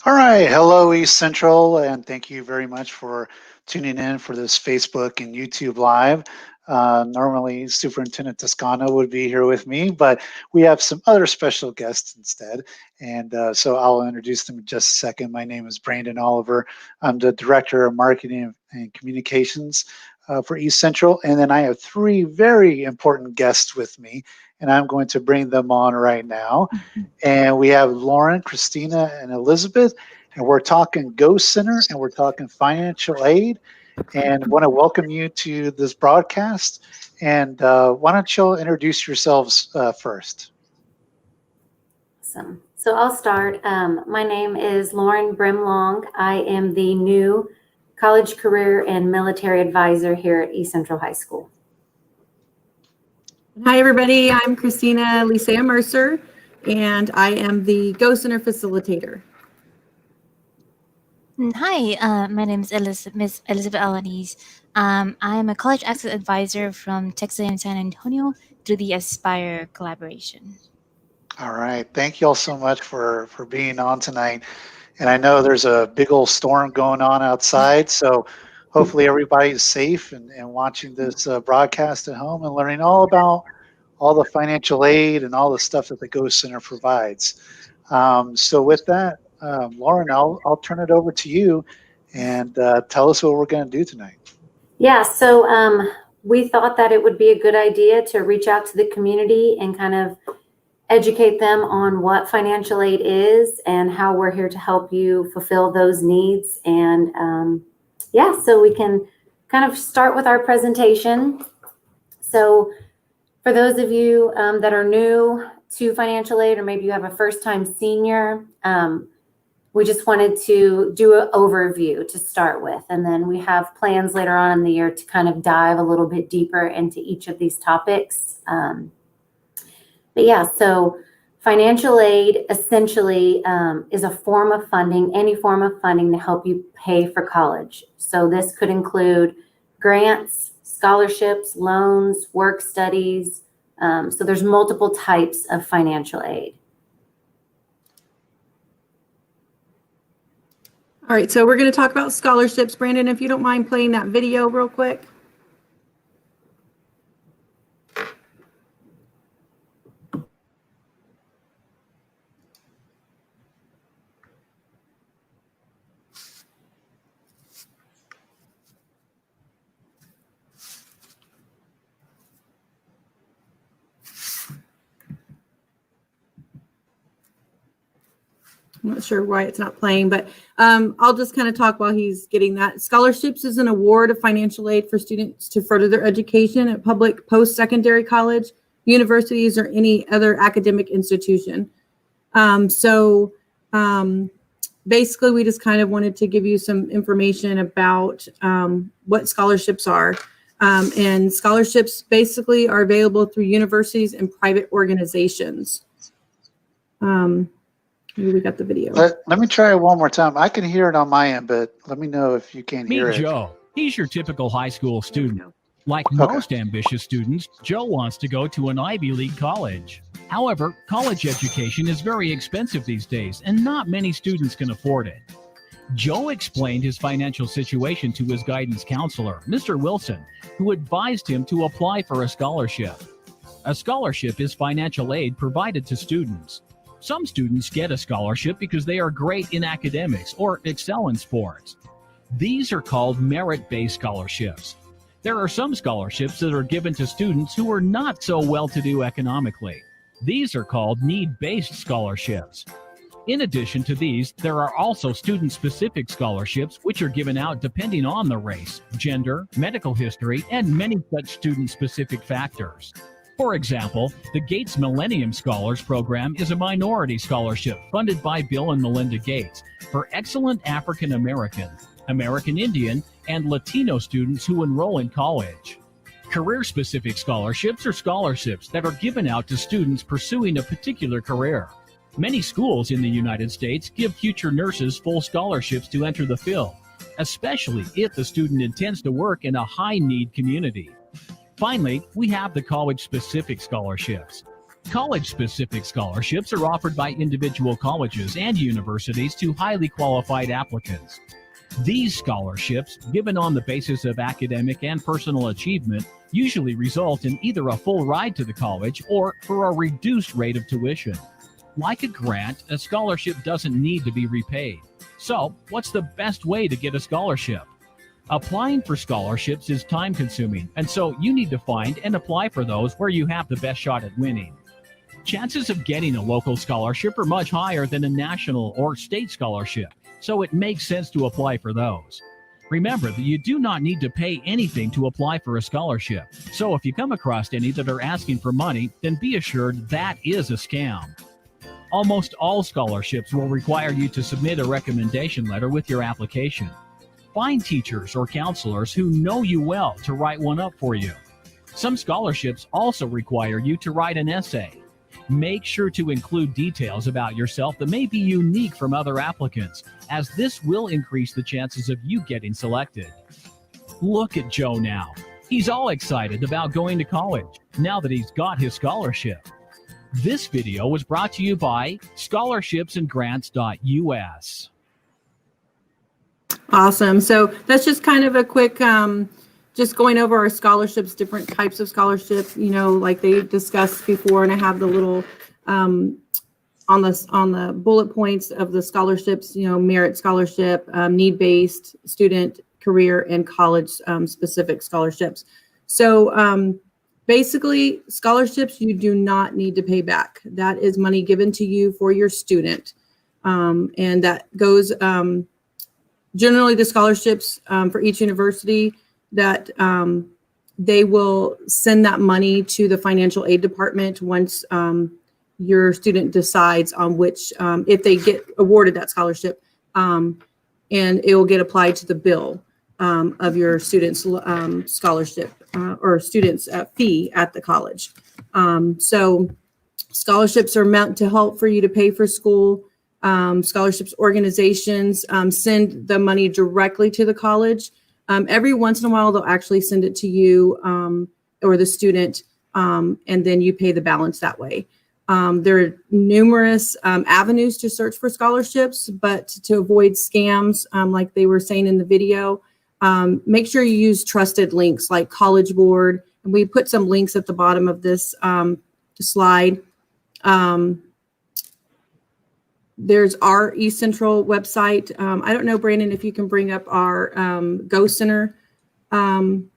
All right. Hello, East Central, and thank you very much for tuning in for this Facebook and YouTube Live. Normally, Superintendent Toscano would be here with me, but we have some other special guests instead. And so I'll introduce them in just a second. My name is Brandon Oliver. I'm the Director of Marketing and Communications for East Central. And then I have three very important guests with me, and I'm going to bring them on right now. And we have Lauren, Christina, and Elizabeth, and we're talking GoCenter, and we're talking financial aid. And I want to welcome you to this broadcast. And why don't you introduce yourselves first? Awesome. So I'll start. My name is Lauren Brimlong. I am the new College Career and Military Advisor here at East Central High School. Hi, everybody. I'm Christina Lisea Mercer, and I am the GoCenter facilitator. Hi, my name is Miss Elizabeth Alanis. I am a college access advisor from Texas and San Antonio through the Aspire collaboration. All right. Thank you all so much for being on tonight. And I know there's a big old storm going on outside, so hopefully everybody's safe and watching this broadcast at home and learning all about all the financial aid and all the stuff that the GoCenter provides. So with that, Lauren, I'll turn it over to you and tell us what we're going to do tonight. Yeah, so we thought that it would be a good idea to reach out to the community and kind of educate them on what financial aid is and how we're here to help you fulfill those needs. And yeah, so we can kind of start with our presentation. So for those of you that are new to financial aid, or maybe you have a first-time senior, we just wanted to do an overview to start with. And then we have plans later on in the year to kind of dive a little bit deeper into each of these topics. But yeah, so financial aid essentially is a form of funding, any form of funding to help you pay for college. So this could include grants, scholarships, loans, work studies. So there's multiple types of financial aid. All right, so we're going to talk about scholarships. Brandon, if you don't mind playing that video real quick. I'm not sure why it's not playing, but I'll just kind of talk while he's getting that. Scholarships is an award of financial aid for students to further their education at public post-secondary college, universities, or any other academic institution. Basically, we just kind of wanted to give you some information about what scholarships are. And scholarships basically are available through universities and private organizations. We got the video. Let me try it one more time. I can hear it on my end, but let me know if you can't hear it. Meet Joe. He's your typical high school student. Like most ambitious students, Joe wants to go to an Ivy League college. However, college education is very expensive these days, and not many students can afford it. Joe explained his financial situation to his guidance counselor, Mr. Wilson, who advised him to apply for a scholarship. A scholarship is financial aid provided to students. Some students get a scholarship because they are great in academics or excel in sports. These are called merit-based scholarships. There are some scholarships that are given to students who are not so well-to-do economically. These are called need-based scholarships. In addition to these, there are also student-specific scholarships which are given out depending on the race, gender, medical history, and many such student-specific factors. For example, the Gates Millennium Scholars Program is a minority scholarship funded by Bill and Melinda Gates for excellent African American, American Indian, and Latino students who enroll in college. Career-specific scholarships are scholarships that are given out to students pursuing a particular career. Many schools in the United States give future nurses full scholarships to enter the field, especially if the student intends to work in a high-need community. Finally, we have the college-specific scholarships. College-specific scholarships are offered by individual colleges and universities to highly qualified applicants. These scholarships, given on the basis of academic and personal achievement, usually result in either a full ride to the college or for a reduced rate of tuition. Like a grant, a scholarship doesn't need to be repaid. So, what's the best way to get a scholarship? Applying for scholarships is time-consuming, and so you need to find and apply for those where you have the best shot at winning. Chances of getting a local scholarship are much higher than a national or state scholarship, so it makes sense to apply for those. Remember that you do not need to pay anything to apply for a scholarship, so if you come across any that are asking for money, then be assured that is a scam. Almost all scholarships will require you to submit a recommendation letter with your application. Find teachers or counselors who know you well to write one up for you. Some scholarships also require you to write an essay. Make sure to include details about yourself that may be unique from other applicants, as this will increase the chances of you getting selected. Look at Joe now. He's all excited about going to college now that he's got his scholarship. This video was brought to you by scholarshipsandgrants.us. Awesome. So that's just kind of a quick, just going over our scholarships, different types of scholarships, like they discussed before, and I have the little, on the bullet points of the scholarships, merit scholarship, need-based, student, career, and college specific scholarships. So basically, scholarships you do not need to pay back. That is money given to you for your student. And that goes, generally the scholarships for each university, that they will send that money to the financial aid department once your student decides on which, if they get awarded that scholarship, and it will get applied to the bill of your student's scholarship or student's fee at the college. So scholarships are meant to help for you to pay for school. Scholarships organizations send the money directly to the college. Every once in a while, they'll actually send it to you or the student, and then you pay the balance that way. There are numerous avenues to search for scholarships, but to avoid scams, like they were saying in the video, make sure you use trusted links like College Board. And we put some links at the bottom of this slide. There's our eCentral website. I don't know, Brandon, if you can bring up our GoCenter website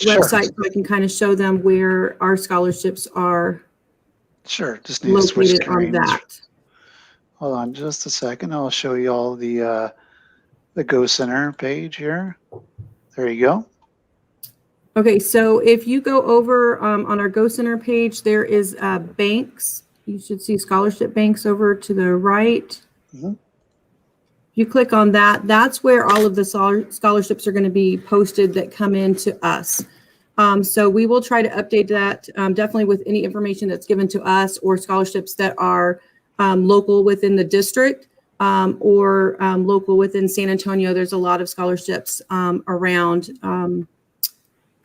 so I can kind of show them where our scholarships are. Sure, just need to switch located on screens. that. Hold on just a second. I'll show you all the GoCenter page here. There you go. Okay, so if you go over on our GoCenter page, there is banks. You should see scholarship banks over to the right. Mm-hmm. If you click on that, that's where all of the scholarships are going to be posted that come in to us. So we will try to update that definitely with any information that's given to us or scholarships that are local within the district or local within San Antonio. There's a lot of scholarships around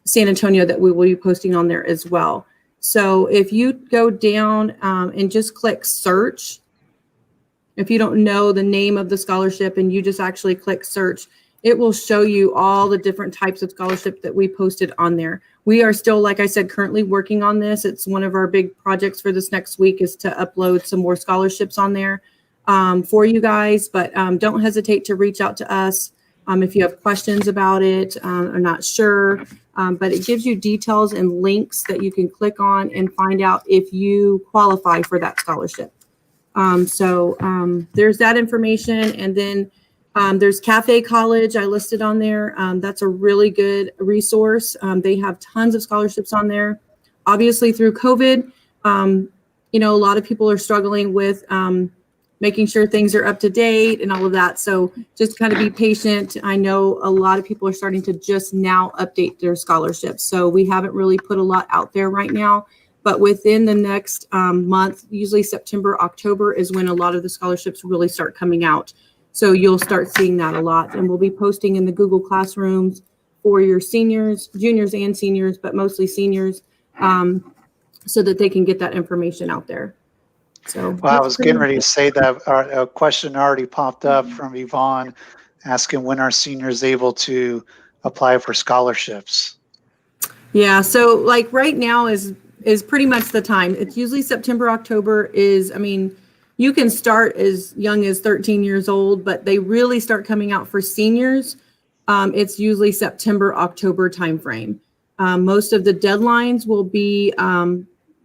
San Antonio that we will be posting on there as well. So if you go down and just click search, if you don't know the name of the scholarship and you just actually click search, it will show you all the different types of scholarship that we posted on there. We are still, like I said, currently working on this. It's one of our big projects for this next week is to upload some more scholarships on there for you guys, but don't hesitate to reach out to us if you have questions about it or not sure. But it gives you details and links that you can click on and find out if you qualify for that scholarship. So there's that information. And then there's Cafe College I listed on there. That's a really good resource. They have tons of scholarships on there. Obviously through COVID, a lot of people are struggling with making sure things are up to date and all of that. So just kind of be patient. I know a lot of people are starting to just now update their scholarships. So we haven't really put a lot out there right now, but within the next month, usually September, October is when a lot of the scholarships really start coming out. So you'll start seeing that a lot. And we'll be posting in the Google Classrooms for your seniors, juniors and seniors, but mostly seniors, so that they can get that information out there. So Well, I was getting ready to say that a question already popped up from Yvonne asking when are seniors able to apply for scholarships? yeah, so like right now is pretty much the time. It's usually September, October is, I mean, you can start as young as 13 years old, but they really start coming out for seniors. It's usually September, October timeframe. Most of the deadlines will be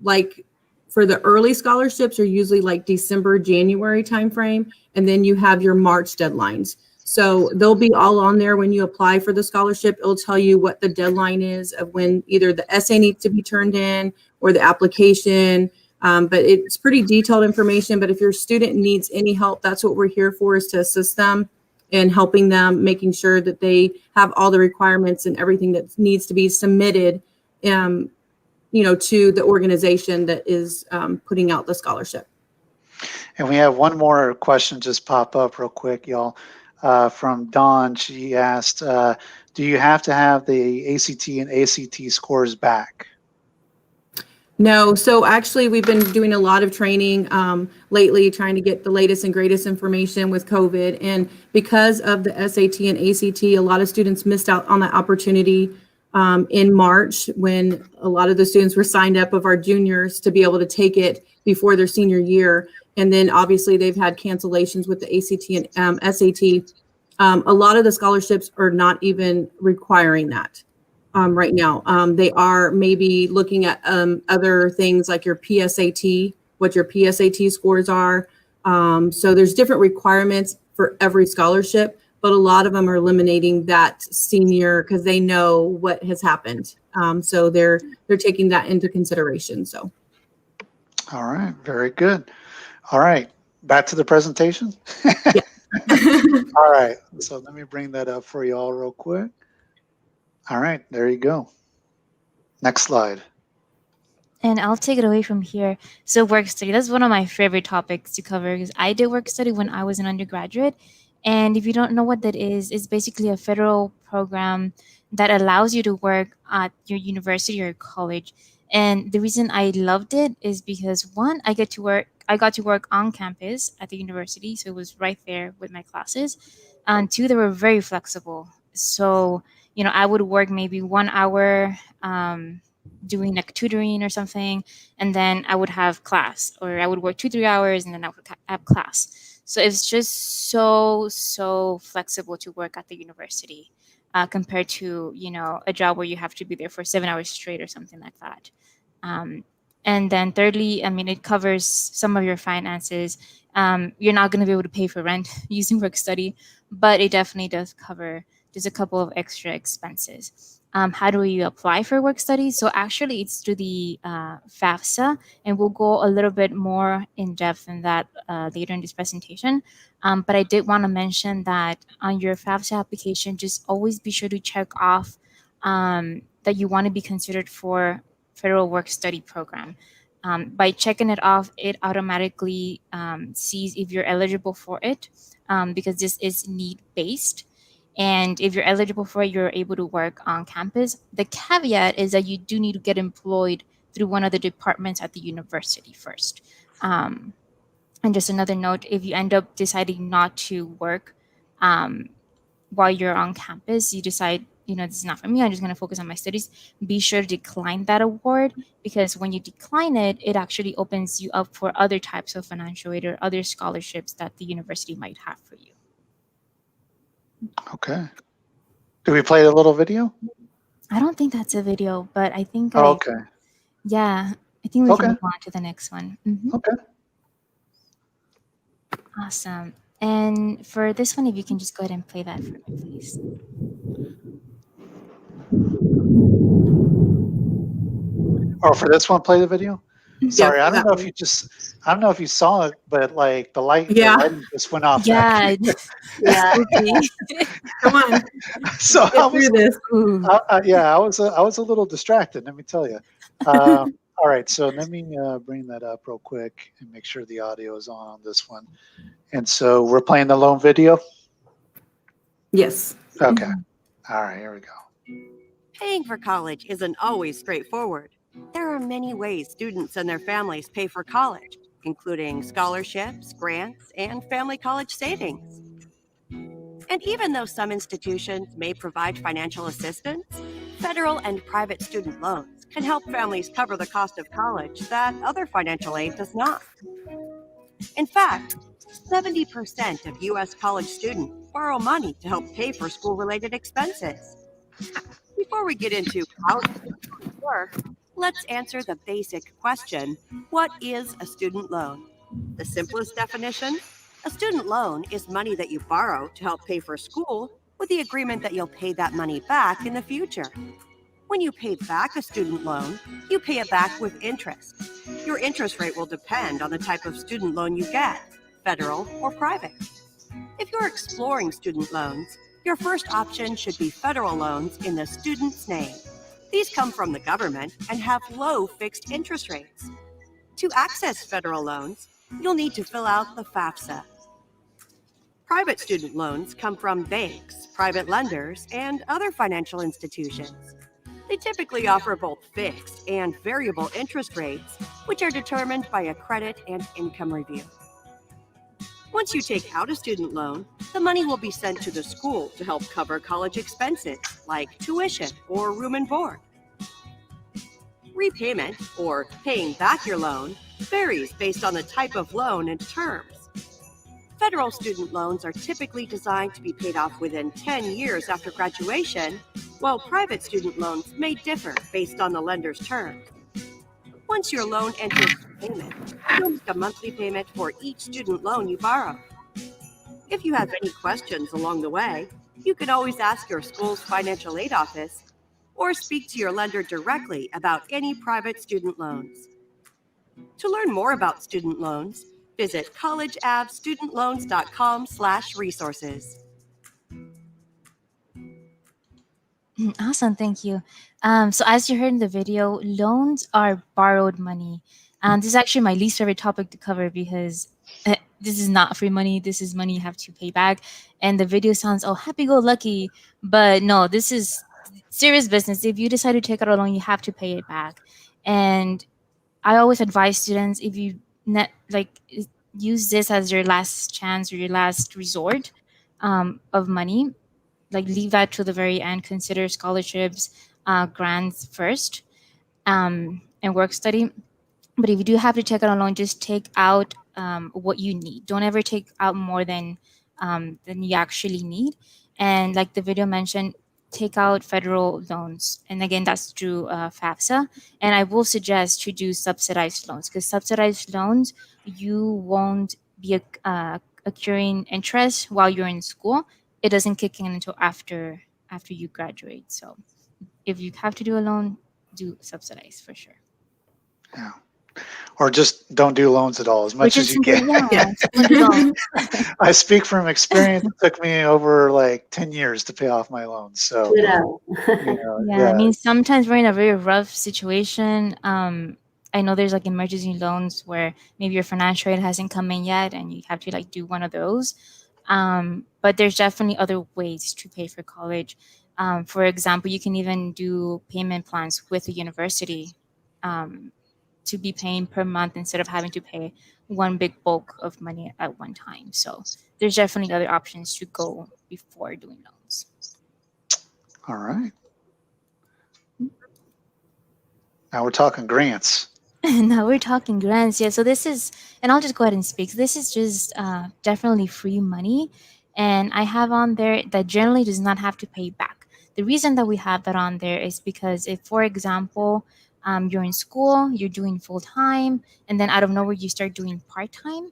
like for the early scholarships are usually like December, January timeframe, and then you have your March deadlines. So they'll be all on there when you apply for the scholarship. It'll tell you what the deadline is of when either the essay needs to be turned in or the application. But it's pretty detailed information. But if your student needs any help, that's what we're here for, is to assist them and helping them, making sure that they have all the requirements and everything that needs to be submitted, to the organization that is putting out the scholarship. And we have one more question just pop up real quick, y'all. From Dawn, she asked, do you have to have the ACT and ACT scores back? No, so actually we've been doing a lot of training lately, trying to get the latest and greatest information with COVID. And because of the SAT and ACT, a lot of students missed out on that opportunity in March when a lot of the students were signed up of our juniors to be able to take it before their senior year. And then obviously they've had cancellations with the ACT and SAT. A lot of the scholarships are not even requiring that right now. They are maybe looking at other things like your PSAT, what your PSAT scores are. So there's different requirements for every scholarship, but a lot of them are eliminating that senior because they know what has happened. So they're taking that into consideration. So. All right, very good. All right, back to the presentation. All right, so let me bring that up for you all real quick. All right, there you go. Next slide. And I'll take it away from here. So work study, that's one of my favorite topics to cover because I did work study when I was an undergraduate. And if you don't know what that is, it's basically a federal program that allows you to work at your university or college. And the reason I loved it is because one, I got to work on campus at the university, so it was right there with my classes. And two, they were very flexible. So, I would work maybe 1 hour doing like tutoring or something, and then I would have class, or I would work 2-3 hours and then I would have class. So it's just so flexible to work at the university compared to, a job where you have to be there for 7 hours straight or something like that. And then thirdly, it covers some of your finances. You're not going to be able to pay for rent using work study, but it definitely does cover just a couple of extra expenses. How do you apply for work study? So actually it's through the FAFSA, and we'll go a little bit more in depth in that later in this presentation. But I did want to mention that on your FAFSA application, just always be sure to check off that you want to be considered for federal work study program. By checking it off, it automatically sees if you're eligible for it because this is need-based. And if you're eligible for it, you're able to work on campus. The caveat is that you do need to get employed through one of the departments at the university first. And just another note, if you end up deciding not to work while you're on campus, you decide, this is not for me, I'm just going to focus on my studies, be sure to decline that award, because when you decline it, it actually opens you up for other types of financial aid or other scholarships that the university might have for you. Okay. Do we play a little video? I don't think that's a video, but I think Okay. Yeah, I think we can move on to the next one. Okay. Awesome. And for this one, if you can just go ahead and play that for me, please. Or for this one, play the video? Sorry, Yeah, I don't know if you saw it, but like the lighting just went off. Yeah. Yeah. Come on. So I was, this. I was a little distracted, let me tell you. All right, so let me bring that up real quick and make sure the audio is on this one. And so we're playing the lone video? Yes. Okay. All right, here we go. Paying for college isn't always straightforward. There are are many ways students and their families pay for college, including scholarships, grants, and family college savings. And even though some institutions may provide financial assistance, federal and private student loans can help families cover the cost of college that other financial aid does not. In fact, 70% of U.S. college students borrow money to help pay for school-related expenses. Before we get into how student loans work, let's answer the basic question: what is a student loan? The simplest definition: a student loan is money that you borrow to help pay for school with the agreement that you'll pay that money back in the future. When you pay back a student loan, you pay it back with interest. Your interest rate will depend on the type of student loan you get, federal or private. If you're exploring student loans, your first option should be federal loans in the student's name. These come from the government and have low fixed interest rates. To access federal loans, you'll need to fill out the FAFSA. Private student loans come from banks, private lenders, and other financial institutions. They typically offer both fixed and variable interest rates, which are determined by a credit and income review. Once you take out a student loan, the money will be sent to the school to help cover college expenses like tuition or room and board. Repayment, or paying back your loan, varies based on the type of loan and terms. Federal student loans are typically designed to be paid off within 10 years after graduation, while private student loans may differ based on the lender's terms. Once your loan enters payment, you'll make a monthly payment for each student loan you borrow. If you have any questions along the way, you can always ask your school's financial aid office or speak to your lender directly about any private student loans. To learn more about student loans, visit collegeavstudentloans.com/resources. Awesome, thank you. So as you heard in the video, loans are borrowed money. This is actually my least favorite topic to cover because this is not free money. This is money you have to pay back. And the video sounds, oh, happy-go-lucky. But no, this is serious business. If you decide to take out a loan, you have to pay it back. And I always advise students, if you use this as your last chance or your last resort of money, like leave that to the very end. Consider scholarships, grants first, and work study. But if you do have to take out a loan, just take out what you need. Don't ever take out more than you actually need. And like the video mentioned, take out federal loans. And again, that's through FAFSA. And I will suggest to do subsidized loans, because subsidized loans, you won't be accruing interest while you're in school. It doesn't kick in until after you graduate. So if you have to do a loan, do subsidized for sure. Yeah. Or just don't do loans at all, as much as you can. Yeah. I speak from experience. It took me over like 10 years to pay off my loans. So, Ditto. I mean, sometimes we're in a very rough situation. I know there's like emergency loans where maybe your financial aid hasn't come in yet and you have to like do one of those. But there's definitely other ways to pay for college. For example, you can even do payment plans with a university to be paying per month instead of having to pay one big bulk of money at one time. So there's definitely other options to go before doing loans. All right. Now we're talking grants. Now we're talking grants. Yeah, so this is, and I'll just go ahead and speak. This is just definitely free money. And I have on there that generally does not have to pay back. The reason that we have that on there is because if, for example, you're in school, you're doing full time, and then out of nowhere you start doing part time,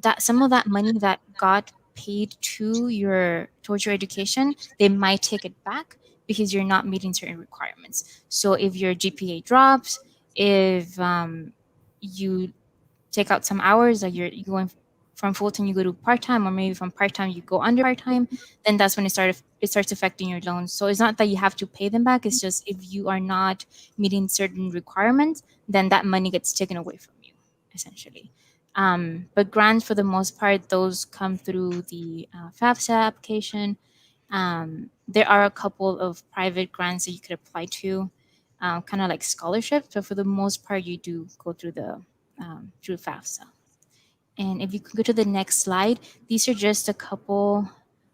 that some of that money that got paid towards your education, they might take it back because you're not meeting certain requirements. So if your GPA drops, if you take out some hours, like you're going from full time, you go to part time, or maybe from part time you go under part time, then that's when it starts affecting your loans. So it's not that you have to pay them back. It's just if you are not meeting certain requirements, then that money gets taken away from you, essentially. But grants, for the most part, those come through the FAFSA application. There are a couple of private grants that you could apply to. kind of like scholarships, but for the most part, you do go through through FAFSA. And if you could go to the next slide, these are just a couple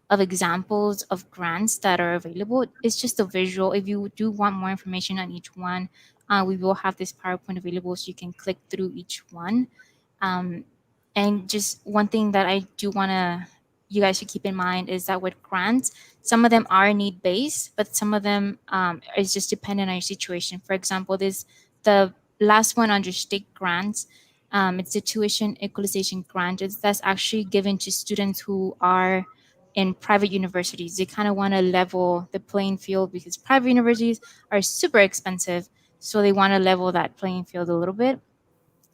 of examples of grants that are available. It's just a visual. If you do want more information on each one, we will have this PowerPoint available so you can click through each one. And just one thing that I do want you guys should keep in mind is that with grants, some of them are need-based, but some of them is just dependent on your situation. For example, the last one under state grants, it's the tuition equalization grant. That's actually given to students who are in private universities. They kind of want to level the playing field because private universities are super expensive. So they want to level that playing field a little bit.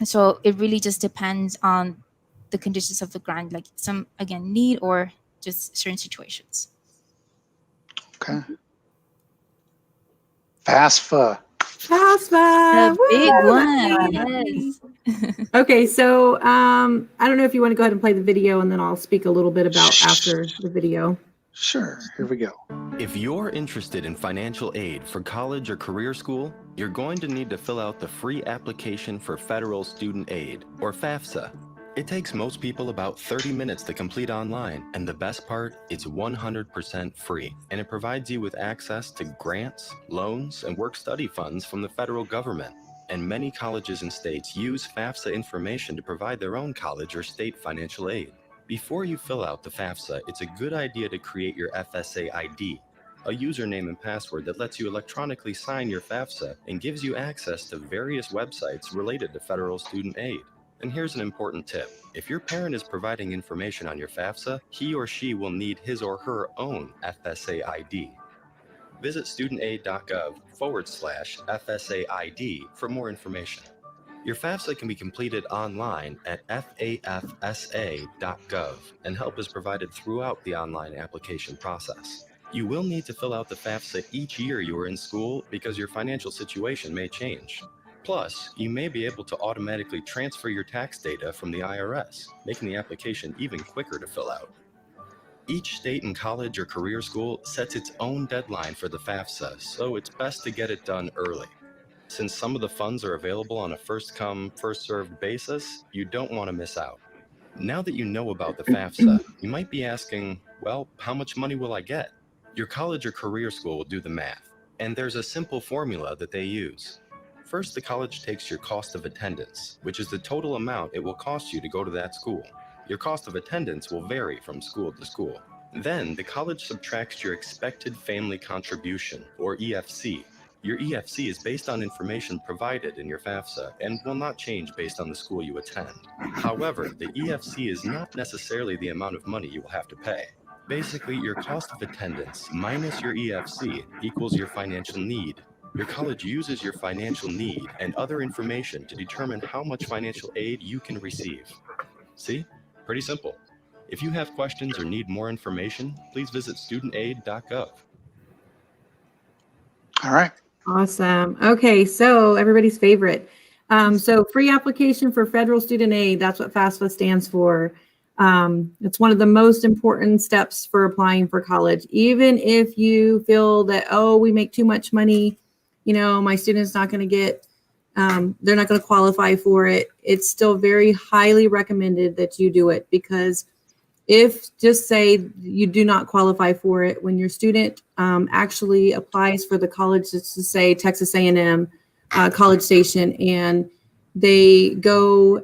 So it really just depends on the conditions of the grant, like some, again, need or just certain situations. Okay. FAFSA. FAFSA. The big Woo! one, yes. Okay, so I don't know if you want to go ahead and play the video, and then I'll speak a little bit about after the video. Sure, here we go. If you're interested in financial aid for college or career school, you're going to need to fill out the free application for Federal Student Aid, or FAFSA. It takes most people about 30 minutes to complete online, and the best part, it's 100% free, and it provides you with access to grants, loans, and work-study funds from the federal government. And many colleges and states use FAFSA information to provide their own college or state financial aid. Before you fill out the FAFSA, it's a good idea to create your FSA ID, a username and password that lets you electronically sign your FAFSA and gives you access to various websites related to federal student aid. And here's an important tip. If your parent is providing information on your FAFSA, he or she will need his or her own FSA ID. Visit studentaid.gov/FSA ID for more information. Your FAFSA can be completed online at FAFSA.gov, and help is provided throughout the online application process. You will need to fill out the FAFSA each year you are in school because your financial situation may change. Plus, you may be able to automatically transfer your tax data from the IRS, making the application even quicker to fill out. Each state and college or career school sets its own deadline for the FAFSA, so it's best to get it done early. Since some of the funds are available on a first-come, first-served basis, you don't want to miss out. Now that you know about the FAFSA, you might be asking, well, how much money will I get? Your college or career school will do the math, and there's a simple formula that they use. First, the college takes your cost of attendance, which is the total amount it will cost you to go to that school. Your cost of attendance will vary from school to school. Then, the college subtracts your expected family contribution, or EFC. Your EFC is based on information provided in your FAFSA and will not change based on the school you attend. However, the EFC is not necessarily the amount of money you will have to pay. Basically, your cost of attendance minus your EFC equals your financial need. Your college uses your financial need and other information to determine how much financial aid you can receive. See? Pretty simple. If you have questions or need more information, please visit studentaid.gov. All right. Awesome. Okay, so everybody's favorite. So free application for federal student aid, that's what FAFSA stands for. It's one of the most important steps for applying for college. Even if you feel that, oh, we make too much money, you know, my student's not going to get, they're not going to qualify for it. It's still very highly recommended that you do it, because if, just say you do not qualify for it, when your student actually applies for the college, just to say Texas A&M, College Station, and they go,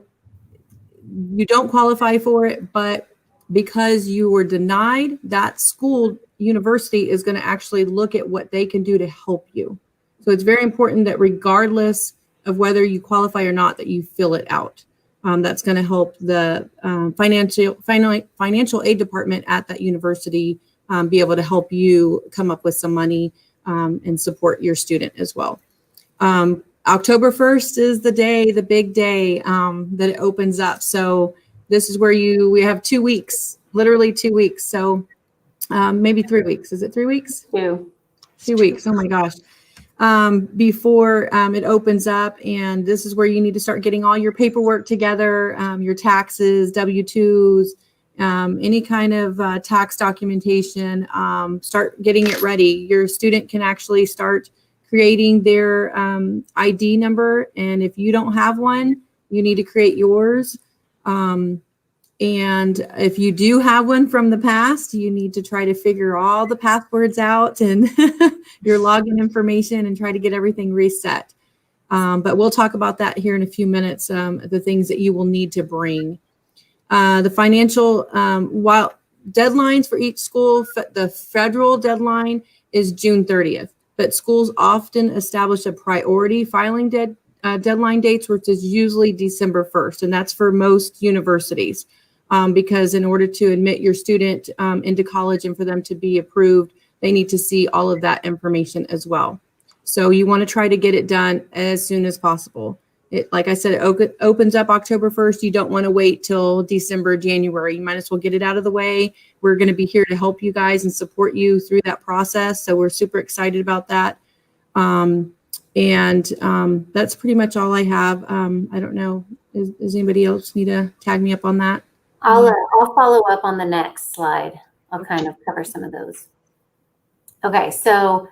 you don't qualify for it, but because you were denied, that school, university is going to actually look at what they can do to help you. So it's very important that regardless of whether you qualify or not, that you fill it out. That's going to help the financial aid department at that university be able to help you come up with some money and support your student as well. October 1st is the day, the big day that it opens up. So this is where we have 2 weeks, literally 2 weeks. So maybe 3 weeks. Is it 3 weeks? 2 weeks. Oh my gosh. Before it opens up, and this is where you need to start getting all your paperwork together, your taxes, W-2s, any kind of tax documentation, start getting it ready. Your student can actually start creating their ID number. And if you don't have one, you need to create yours. And if you do have one from the past, you need to try to figure all the passwords out and your login information and try to get everything reset. But we'll talk about that here in a few minutes, the things that you will need to bring. The financial, while deadlines for each school, the federal deadline is June 30th, but schools often establish a priority filing deadline dates, which is usually December 1st, and that's for most universities. Because in order to admit your student into college and for them to be approved, they need to see all of that information as well. So you want to try to get it done as soon as possible. Like I said, it opens up October 1st. You don't want to wait till December, January. You might as well get it out of the way. We're going to be here to help you guys and support you through that process. So we're super excited about that. That's pretty much all I have. I don't know. Does anybody else need to tag me up on that? I'll follow up on the next slide. I'll kind of cover some of those. Okay, so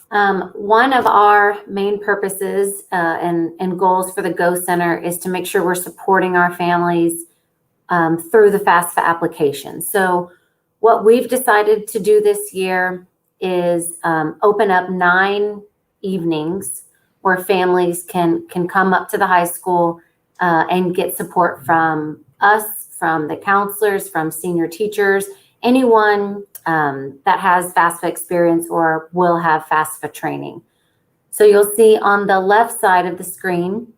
one of our main purposes and goals for the GoCenter is to make sure we're supporting our families through the FAFSA application. So what we've decided to do this year is open up 9 evenings where families can come up to the high school and get support from us, from the counselors, from senior teachers, anyone that has FAFSA experience or will have FAFSA training. So you'll see on the left side of the screen,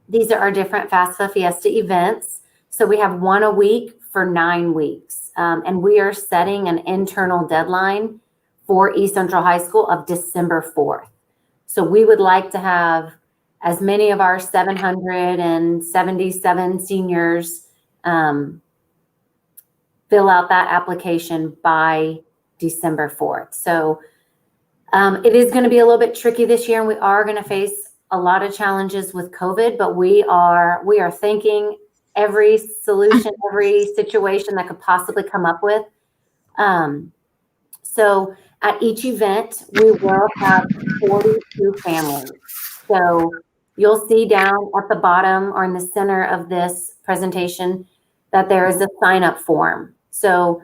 these are our different FAFSA Fiesta events. So we have one a week for 9 weeks. And we are setting an internal deadline for East Central High School of December 4th. So we would like to have as many of our 777 seniors fill out that application by December 4th. So it is going to be a little bit tricky this year, and we are going to face a lot of challenges with COVID, but we are thinking every solution, every situation that could possibly come up with. So at each event, we will have 42 families. So you'll see down at the bottom or in the center of this presentation that there is a sign-up form. So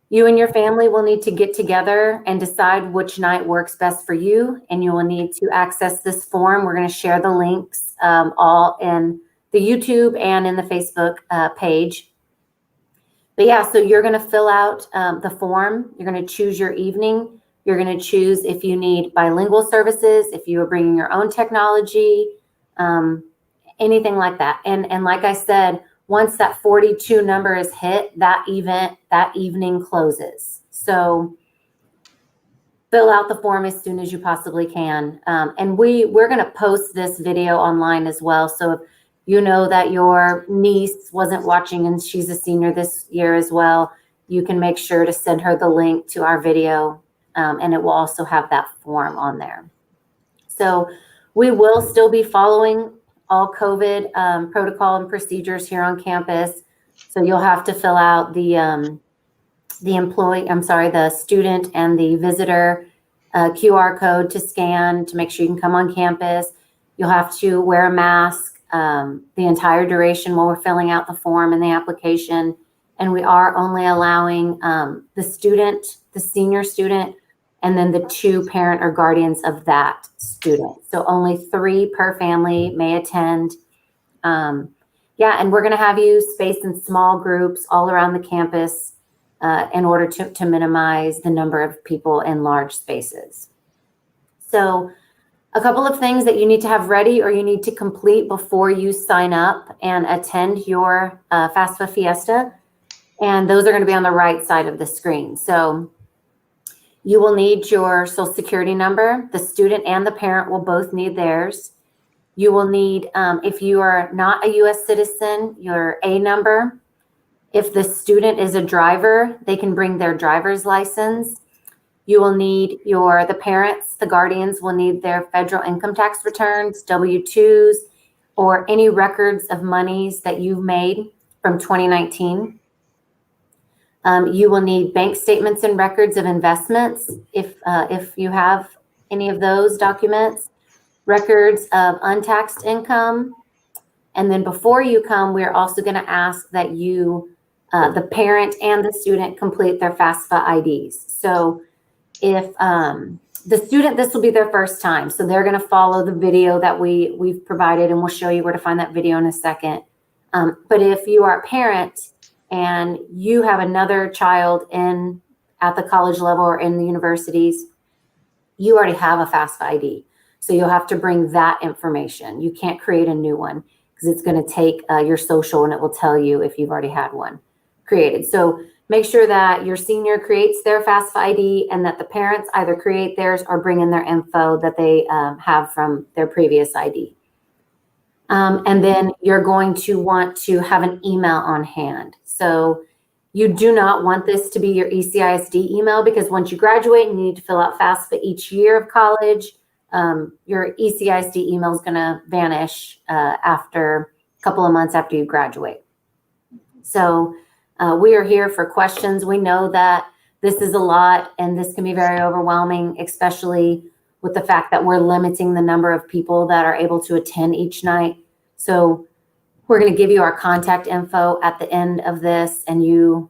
you and your family will need to get together and decide which night works best for you, and you will need to access this form. We're going to share the links all in the YouTube and in the Facebook page. But yeah, so you're going to fill out the form. You're going to choose your evening. You're going to choose if you need bilingual services, if you are bringing your own technology, anything like that. And like I said, once that 42 number is hit, that evening closes. So fill out the form as soon as you possibly can. And we're going to post this video online as well. So if you know that your niece wasn't watching and she's a senior this year as well, you can make sure to send her the link to our video, and it will also have that form on there. So we will still be following all COVID protocol and procedures here on campus. So you'll have to fill out the student and the visitor QR code to scan to make sure you can come on campus. You'll have to wear a mask the entire duration while we're filling out the form and the application. And we are only allowing the student, the senior student, and then the 2 parent or guardians of that student. So only 3 per family may attend. And we're going to have you spaced in small groups all around the campus in order to minimize the number of people in large spaces. So a couple of things that you need to have ready or you need to complete before you sign up and attend your FAFSA Fiesta. And those are going to be on the right side of the screen. So you will need your social security number. The student and the parent will both need theirs. You will need, if you are not a U.S. citizen, your A number. If the student is a driver, they can bring their driver's license. You will need the parents, the guardians will need their federal income tax returns, W-2s, or any records of monies that you've made from 2019. You will need bank statements and records of investments if you have any of those documents, records of untaxed income. And then before you come, we're also going to ask that you, the parent and the student, complete their FAFSA IDs. So if the student, this will be their first time, so they're going to follow the video that we've provided, and we'll show you where to find that video in a second. But if you are a parent and you have another child at the college level or in the universities, you already have a FAFSA ID. So you'll have to bring that information. You can't create a new one because it's going to take your social, and it will tell you if you've already had one created. So make sure that your senior creates their FAFSA ID and that the parents either create theirs or bring in their info that they have from their previous ID. And then you're going to want to have an email on hand. So you do not want this to be your ECHS email, because once you graduate and you need to fill out FAFSA each year of college, your ECHS email is going to vanish after a couple of months after you graduate. So we are here for questions. We know that this is a lot and this can be very overwhelming, especially with the fact that we're limiting the number of people that are able to attend each night. So we're going to give you our contact info at the end of this, and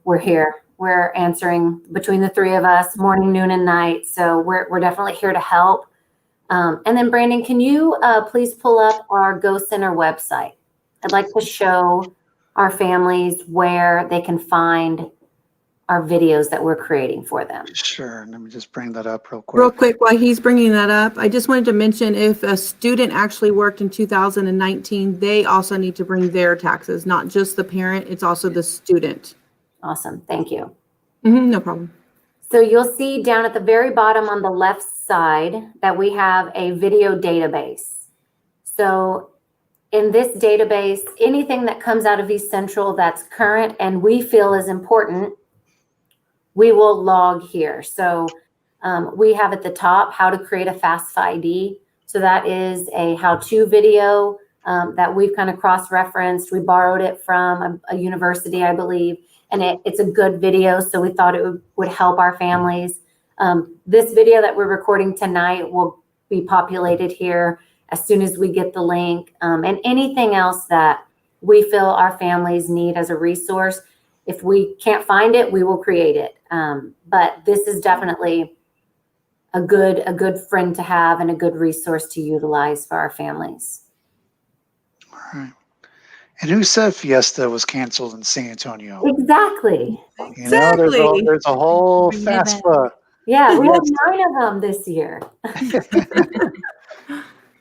we're here. We're answering between the three of us, morning, noon, and night. So we're definitely here to help. And then Brandon, can you please pull up our GoCenter website? I'd like to show our families where they can find our videos that we're creating for them. Sure. Let me just bring that up real quick. Real quick, while he's bringing that up, I just wanted to mention, if a student actually worked in 2019, they also need to bring their taxes, not just the parent, it's also the student. Awesome. Thank you. No problem. So you'll see down at the very bottom on the left side that we have a video database. So in this database, anything that comes out of East Central that's current and we feel is important, we will log here. So we have at the top how to create a FAFSA ID. So that is a how-to video that we've kind of cross-referenced. We borrowed it from a university, I believe, and it's a good video. So we thought it would help our families. This video that we're recording tonight will be populated here as soon as we get the link, and anything else that we feel our families need as a resource. If we can't find it, we will create it. But this is definitely a good friend to have and a good resource to utilize for our families. All right. And who said Fiesta was canceled in San Antonio? Exactly. You know, there's a whole Bring it back. FAFSA. Yeah, we have 9 of them this year.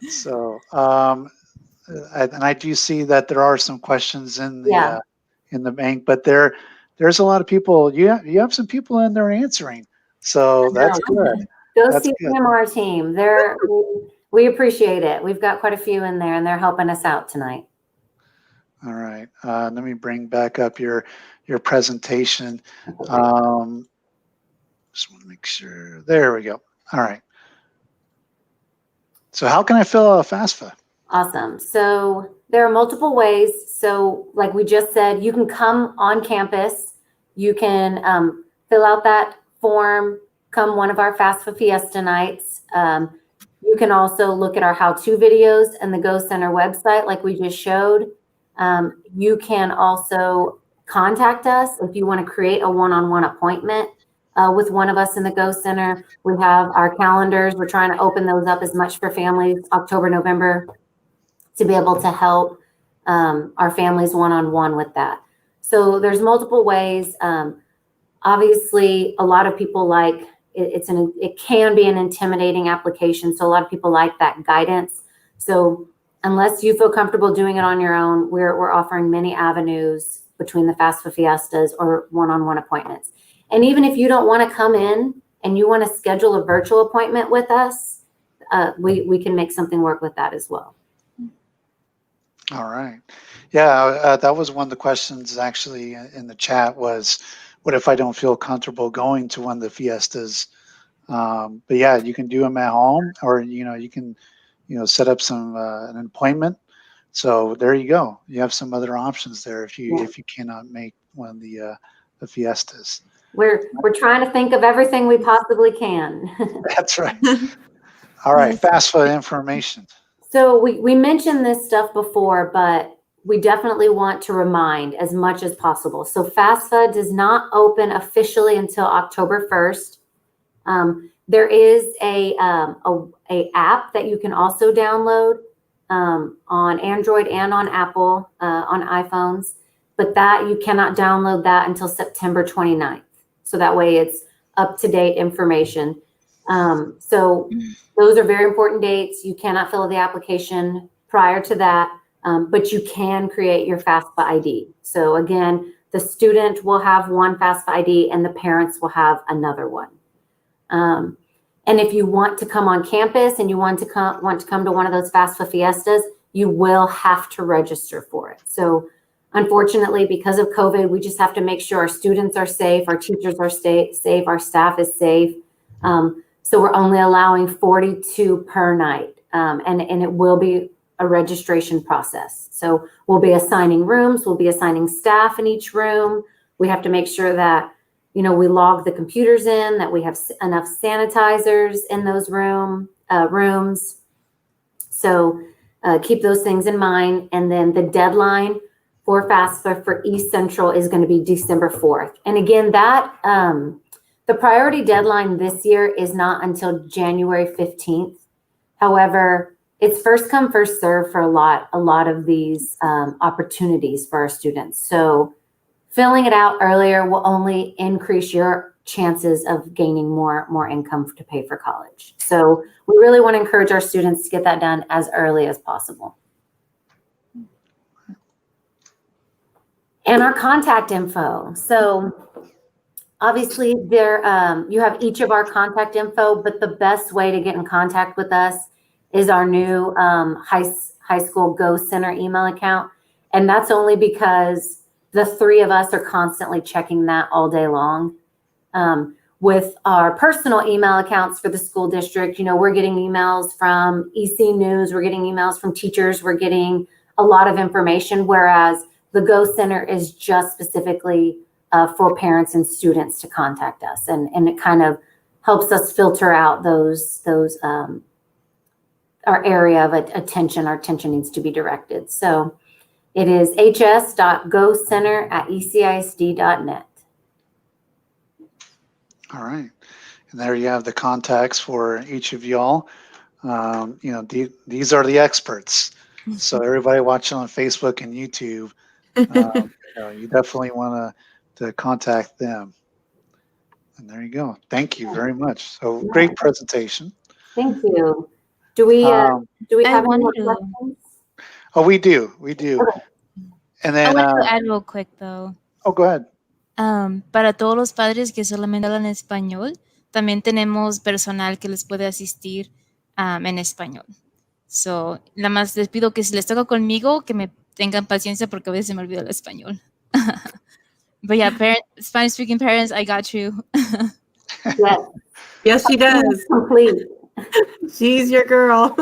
So, and I do see that there are some questions in the bank, but there's a lot of people. You have some people in there answering, so that's good. Go That's see our team. We appreciate it. We've got quite a few in there, and they're helping us out tonight. All right, let me bring back up your presentation. Just want to make sure. There we go. All right. So how can I fill out a FAFSA? Awesome. So there are multiple ways. So like we just said, you can come on campus. You can fill out that form, come one of our FAFSA Fiesta nights. You can also look at our how-to videos and the GoCenter website like we just showed. You can also contact us if you want to create a one-on-one appointment with one of us in the GoCenter. We have our calendars. We're trying to open those up as much for families, October, November, to be able to help our families one-on-one with that. So there's multiple ways. Obviously, a lot of people like it can be an intimidating application. So a lot of people like that guidance. So unless you feel comfortable doing it on your own, we're offering many avenues between the FAFSA Fiestas or one-on-one appointments. And even if you don't want to come in and you want to schedule a virtual appointment with us, we can make something work with that as well. All right. Yeah, that was one of the questions actually in the chat was, what if I don't feel comfortable going to one of the Fiestas? But yeah, you can do them at home, or you can set up an appointment. So there you go. You have some other options there if you cannot make one of the Fiestas. We're trying to think of everything we possibly can. That's right. All right, Yes. FAFSA information. So we mentioned this stuff before, but we definitely want to remind as much as possible. So FAFSA does not open officially until October 1st. There is a app that you can also download on Android and on Apple, on iPhones, but that you cannot download that until September 29th. So that way it's up-to-date information. So those are very important dates. You cannot fill out the application prior to that, but you can create your FAFSA ID. So again, the student will have one FAFSA ID and the parents will have another one. And if you want to come on campus and you want to come to one of those FAFSA Fiestas, you will have to register for it. So unfortunately, because of COVID, we just have to make sure our students are safe, our teachers are safe, our staff is safe. So we're only allowing 42 per night, and it will be a registration process. So we'll be assigning rooms, we'll be assigning staff in each room. We have to make sure that, you know, we log the computers in, that we have enough sanitizers in those rooms. So keep those things in mind. And then the deadline for FAFSA for East Central is going to be December 4th. And again, that the priority deadline this year is not until January 15th. However, it's first come, first serve for a lot of these opportunities for our students. So filling it out earlier will only increase your chances of gaining more income to pay for college. So we really want to encourage our students to get that done as early as possible. And our contact info. So obviously there, you have each of our contact info, but the best way to get in contact with us is our new high school GoCenter email account. And that's only because the three of us are constantly checking that all day long. With our personal email accounts for the school district, you know, we're getting emails from EC News, we're getting emails from teachers, we're getting a lot of information, whereas the GoCenter is just specifically for parents and students to contact us. And it kind of helps us filter out those our area of attention. Our attention needs to be directed. So it is HS.GoCenter at ECHS.net. All right. And there you have the contacts for each of y'all. You know, these are the experts. So everybody watching on Facebook and YouTube, you know, you definitely want to contact them. And there you go. Thank you very much. So great presentation. Thank you. Do we have any more wanted to- questions? Oh, we do. Okay. And I then, want to add real quick though. oh, go ahead. Para todos los padres que solamente hablan español, también tenemos personal que les puede asistir en español. So, nada más les pido que si les toca conmigo, que me tengan paciencia porque a veces se me olvida el español. But yeah, Spanish-speaking parents, I got you. Yes. Yes, she does. Complete. She's your girl.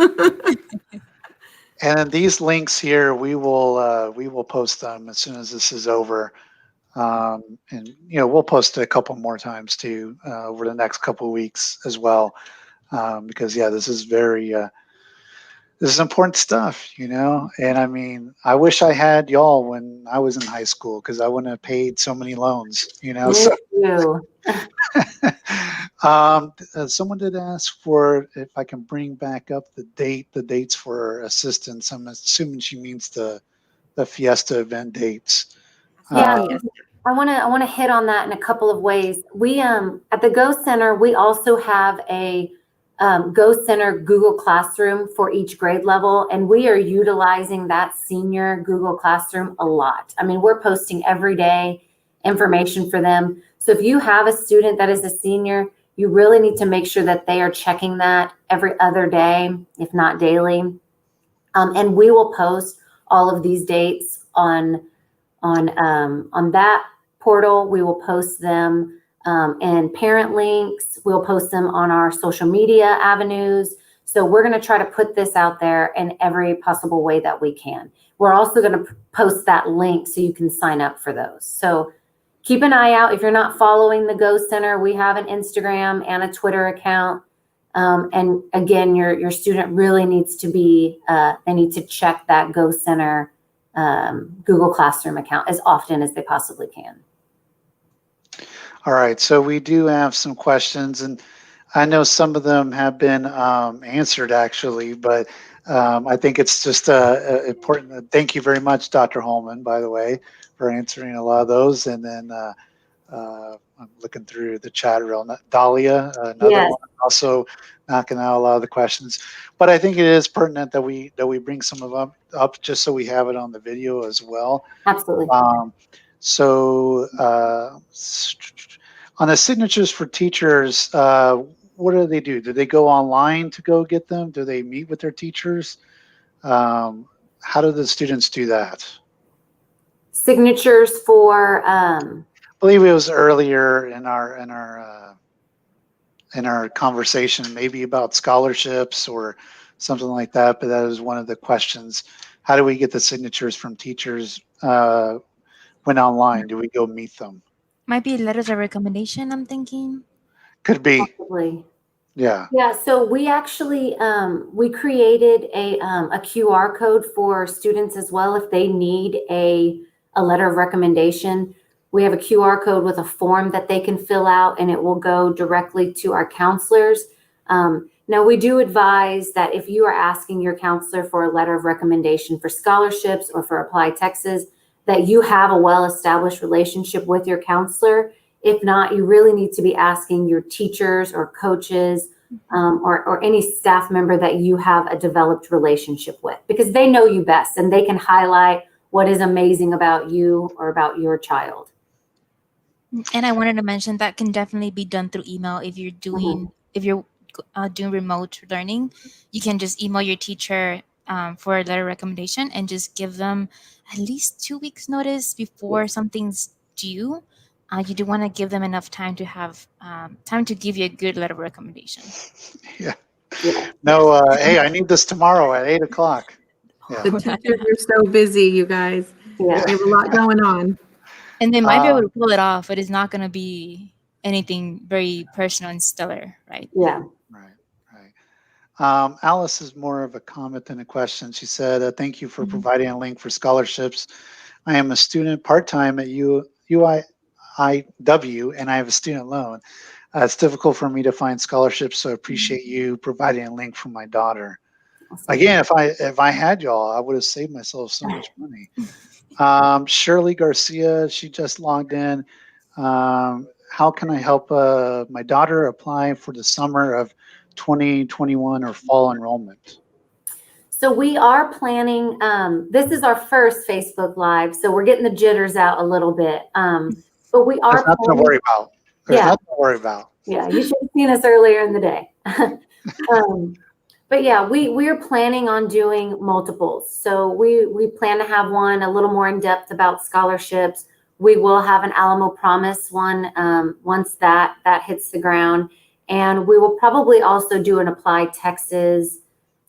And then these links here, we will post them as soon as this is over. And you know, we'll post it a couple more times too over the next couple of weeks as well, because yeah, this is this is important stuff, you know. And I mean, I wish I had y'all when I was in high school, because I wouldn't have paid so many loans, you know. Thank you. Someone did ask for if I can bring back up the dates for assistance. I'm assuming she means the Fiesta event dates. Yeah, I want to hit on that in a couple of ways. We at the GoCenter, we also have a GoCenter Google Classroom for each grade level, and we are utilizing that senior Google Classroom a lot. I mean, we're posting every day information for them. So if you have a student that is a senior, you really need to make sure that they are checking that every other day, if not daily. And we will post all of these dates on that portal. We will post them and parent links. We'll post them on our social media avenues. So we're going to try to put this out there in every possible way that we can. We're also going to post that link so you can sign up for those. So keep an eye out. If you're not following the GoCenter, we have an Instagram and a Twitter account. And again, your student really needs to be, they need to check that GoCenter Google Classroom account as often as they possibly can. All right, so we do have some questions, and I know some of them have been answered actually, but I think it's just important. Thank you very much, Dr. Holman, by the way, for answering a lot of those. And then I'm looking through the chat real. Dahlia, another Yes. one, also knocking out a lot of the questions. But I think it is pertinent that we bring some of them up just so we have it on the video as well. Absolutely. So on the signatures for teachers, what do they do? Do they go online to go get them? Do they meet with their teachers? How do the students do that? Signatures for I believe it was earlier in our conversation, maybe about scholarships or something like that. But that was one of the questions. How do we get the signatures from teachers when online? Do we go meet them? Might be letters of recommendation, I'm thinking. Could be. possibly. Yeah. Yeah, so we actually we created a QR code for students as well if they need a letter of recommendation. We have a QR code with a form that they can fill out, and it will go directly to our counselors. Now, we do advise that if you are asking your counselor for a letter of recommendation for scholarships or for Applied Texas, that you have a well-established relationship with your counselor. If not, you really need to be asking your teachers or coaches or any staff member that you have a developed relationship with, because they know you best and they can highlight what is amazing about you or about your child. And I wanted to mention that can definitely be done through email if you're doing doing remote learning. You can just email your teacher for a letter of recommendation and just give them at least 2 weeks notice before something's due. You do want to give them enough time to have time to give you a good letter of recommendation. Yeah. No, hey, I need this tomorrow at 8 o'clock. Yeah. The teachers are so busy, you guys. Yeah. They have a lot going on. And they might be able to pull it off, but it's not going to be anything very personal and stellar, right? Yeah. Right. Alice is more of a comment than a question. She said, thank you for providing a link for scholarships. I am a student part-time at UIW, and I have a student loan. It's difficult for me to find scholarships, so I appreciate you providing a link for my daughter. Again, if I had y'all, I would have saved myself so much money. Shirley Garcia, she just logged in. How can I help my daughter apply for the summer of 2021 or fall enrollment? So we are planning, this is our first Facebook Live, so we're getting the jitters out a little bit. But we are There's nothing to worry about. There's nothing to worry about. Yeah, you should have seen us earlier in the day. But yeah, we are planning on doing multiples. So we plan to have one a little more in depth about scholarships. We will have an Alamo Promise one once that hits the ground. And we will probably also do an Applied Texas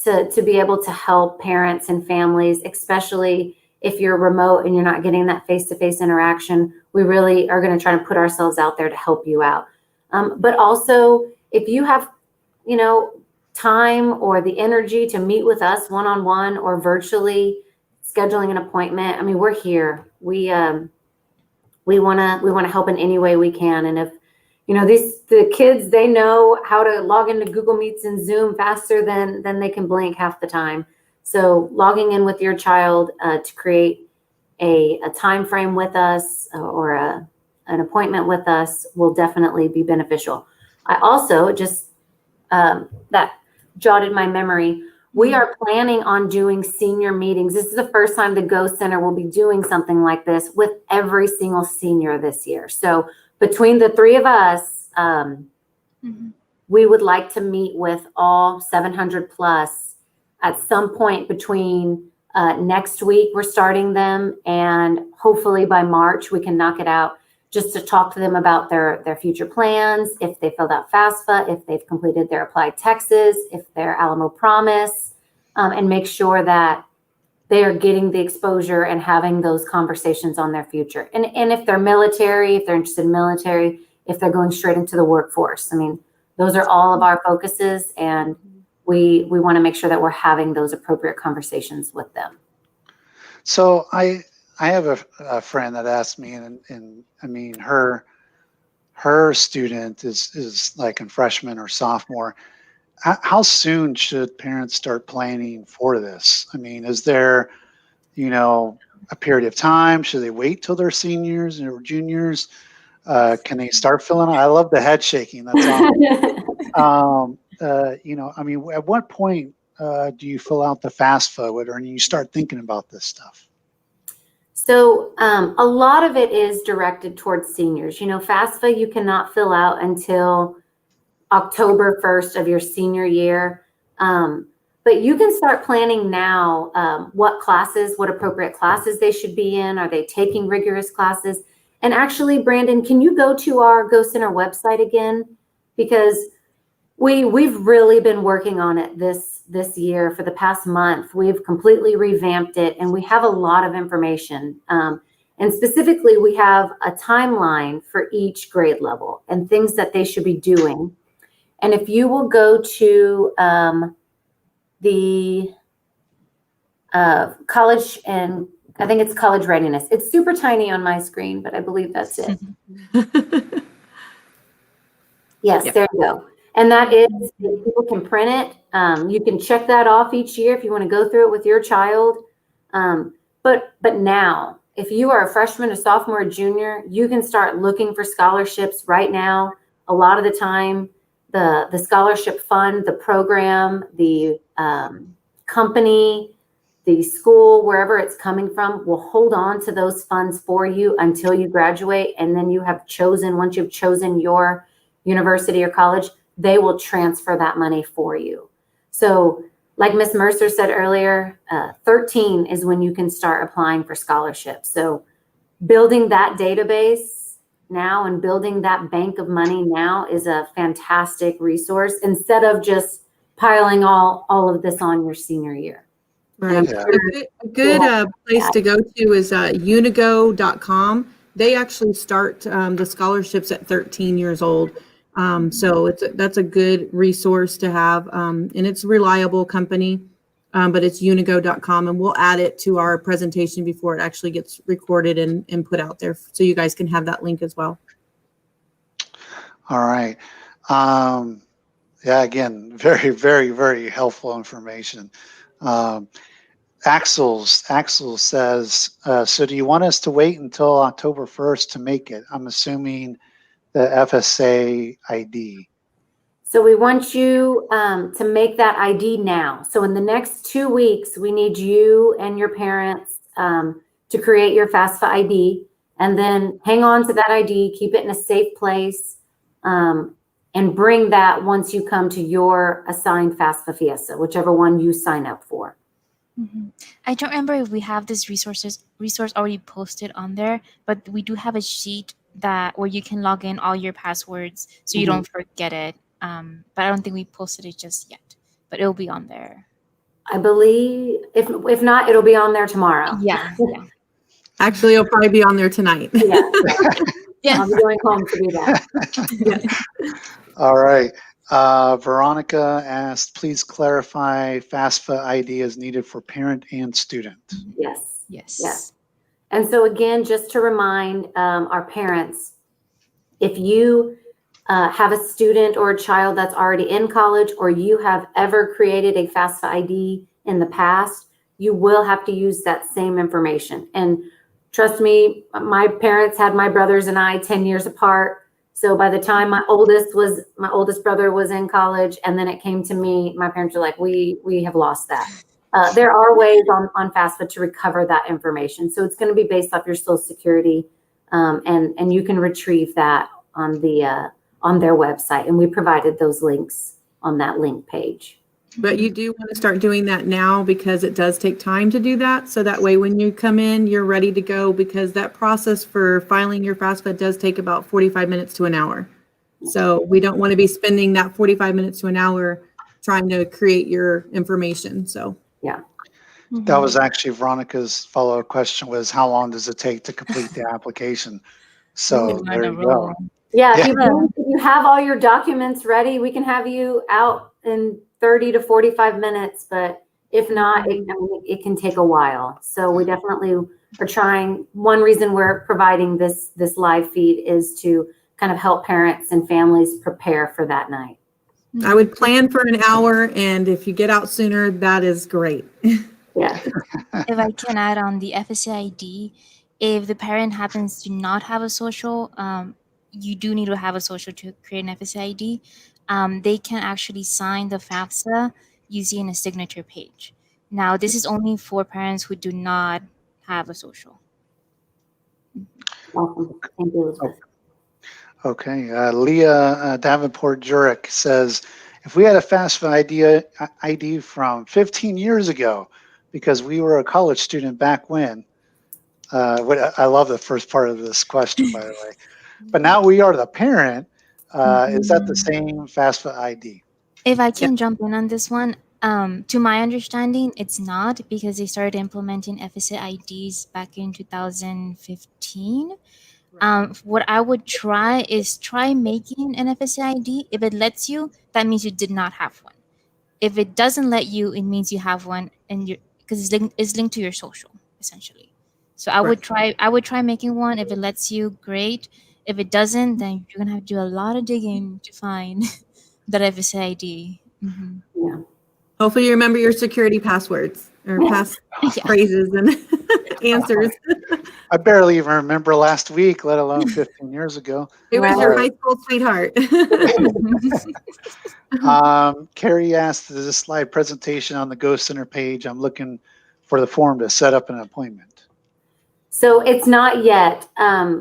to be able to help parents and families, especially if you're remote and you're not getting that face-to-face interaction. We really are going to try to put ourselves out there to help you out. But also, if you have, time or the energy to meet with us one-on-one or virtually, scheduling an appointment, I mean, we're here. We want to help in any way we can. And if the kids, they know how to log into Google Meets and Zoom faster than they can blink half the time. So logging in with your child to create a time frame with us or an appointment with us will definitely be beneficial. I also just that jotted my memory. We are planning on doing senior meetings. This is the first time the GoCenter will be doing something like this with every single senior this year. So between the three of us, we would like to meet with all 700 plus at some point between next week. We're starting them, and hopefully by March we can knock it out, just to talk to them about their future plans, if they filled out FAFSA, if they've completed their Applied Texas, if they're Alamo Promise, and make sure that they are getting the exposure and having those conversations on their future. And if they're military, if they're interested in military, if they're going straight into the workforce. I mean, those are all of our focuses, and we want to make sure that we're having those appropriate conversations with them. So I have a friend that asked me, and I mean, her student is like a freshman or sophomore. How soon should parents start planning for this? I mean, is there, a period of time? Should they wait till they're seniors or juniors? Can they start filling out? I love the head shaking. That's awesome. I mean, at what point do you fill out the FAFSA or you start thinking about this stuff? So a lot of it is directed towards seniors. FAFSA you cannot fill out until October 1st of your senior year. But you can start planning now what appropriate classes they should be in. Are they taking rigorous classes? And actually, Brandon, can you go to our GoCenter website again? Because we've really been working on it this year for the past month. We've completely revamped it, and we have a lot of information. And specifically, we have a timeline for each grade level and things that they should be doing. And if you will go to the college, and I think it's college readiness. It's super tiny on my screen, but I believe that's it. Yes, There you go. And that is, people can print it. You can check that off each year if you want to go through it with your child. But now, if you are a freshman, a sophomore, a junior, you can start looking for scholarships right now. A lot of the time, the scholarship fund, the program, the company, the school, wherever it's coming from, will hold on to those funds for you until you graduate. And then once you've chosen your university or college, they will transfer that money for you. So like Ms. Mercer said earlier, 13 is when you can start applying for scholarships. So building that database now and building that bank of money now is a fantastic resource instead of just piling all of this on your senior year. Right. A good place to go to is unigo.com. They actually start the scholarships at 13 years old. So that's a good resource to have. And it's a reliable company, but it's unigo.com, and we'll add it to our presentation before it actually gets recorded and put out there. So you guys can have that link as well. All right. Yeah, again, very, very, very helpful information. Axel says, so do you want us to wait until October 1st to make it? I'm assuming the FSA ID. So we want you to make that ID now. So in the next 2 weeks, we need you and your parents to create your FAFSA ID, and then hang on to that ID, keep it in a safe place, and bring that once you come to your assigned FAFSA Fiesta, whichever one you sign up for. Mm-hmm. I don't remember if we have this resource already posted on there, but we do have a sheet where you can log in all your passwords so you don't forget it. But I don't think we posted it just yet, but it'll be on there. I believe if not, it'll be on there tomorrow. Yeah. Actually, it'll probably be on there tonight. Yeah. I'll be going home to do that. All right. Veronica asked, please clarify FAFSA ID is needed for parent and student. Yes. And so again, just to remind our parents, if you have a student or a child that's already in college, or you have ever created a FAFSA ID in the past, you will have to use that same information. And trust me, my parents had my brothers and I 10 years apart. So by the time my oldest brother was in college, and then it came to me, my parents were like, we have lost that. There are ways on FAFSA to recover that information. So it's going to be based off your Social Security, and you can retrieve that on their website. And we provided those links on that link page. But you do want to start doing that now, because it does take time to do that. So that way, when you come in, you're ready to go, because that process for filing your FAFSA does take about 45 minutes to an hour. So we don't want to be spending that 45 minutes to an hour trying to create your information. So yeah. That was actually Veronica's follow-up question, was how long does it take to complete the application? So there you go. Yeah, if Yeah. you have all your documents ready, we can have you out in 30 to 45 minutes, but if not, it can take a while. So we definitely are trying. One reason we're providing this live feed is to kind of help parents and families prepare for that night. I would plan for an hour, and if you get out sooner, that is great. Yeah. If I can add on the FSA ID, if the parent happens to not have a social, you do need to have a social to create an FSA ID. They can actually sign the FAFSA using a signature page. Now, this is only for parents who do not have a social. Awesome. Thank you, Elizabeth. Okay. Leah Davenport-Jurek says, if we had a FAFSA ID from 15 years ago, because we were a college student back when, I love the first part of this question, by the way, but now we are the parent, is that the same FAFSA ID? If I can jump in on this one, to my understanding, it's not, because they started implementing FSA IDs back in 2015. What I would try is making an FSA ID. If it lets you, that means you did not have one. If it doesn't let you, it means you have one, and because it's linked to your social, essentially. So I would try making one. If it lets you, great. If it doesn't, then you're gonna have to do a lot of digging to find that FSA ID. Mm-hmm. Yeah. Hopefully you remember your security passwords or phrases and answers. I barely even remember last week, let alone 15 years ago. It was your high school sweetheart. Carrie asked, this slide presentation on the GoCenter page, I'm looking for the form to set up an appointment. So it's not yet.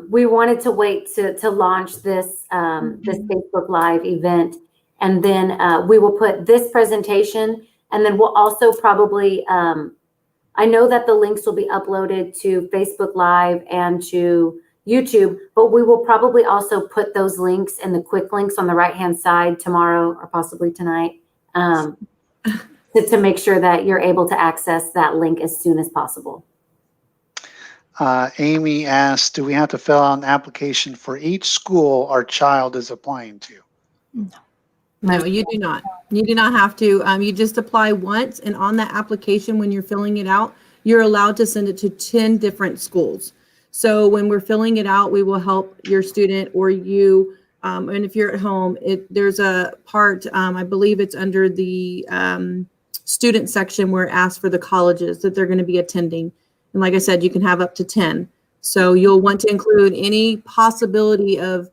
We wanted to wait to launch this this Facebook Live event, and then we will put this presentation, and then we'll also probably, I know that the links will be uploaded to Facebook Live and to YouTube, but we will probably also put those links in the quick links on the right-hand side tomorrow or possibly tonight to make sure that you're able to access that link as soon as possible. Amy asked, do we have to fill out an application for each school our child is applying to? No, you do not. You do not have to. You just apply once, and on that application, when you're filling it out, you're allowed to send it to 10 different schools. So when we're filling it out, we will help your student or you. And if you're at home, there's a part, I believe it's under the student section where it asks for the colleges that they're going to be attending. And like I said, you can have up to 10. So you'll want to include any possibility of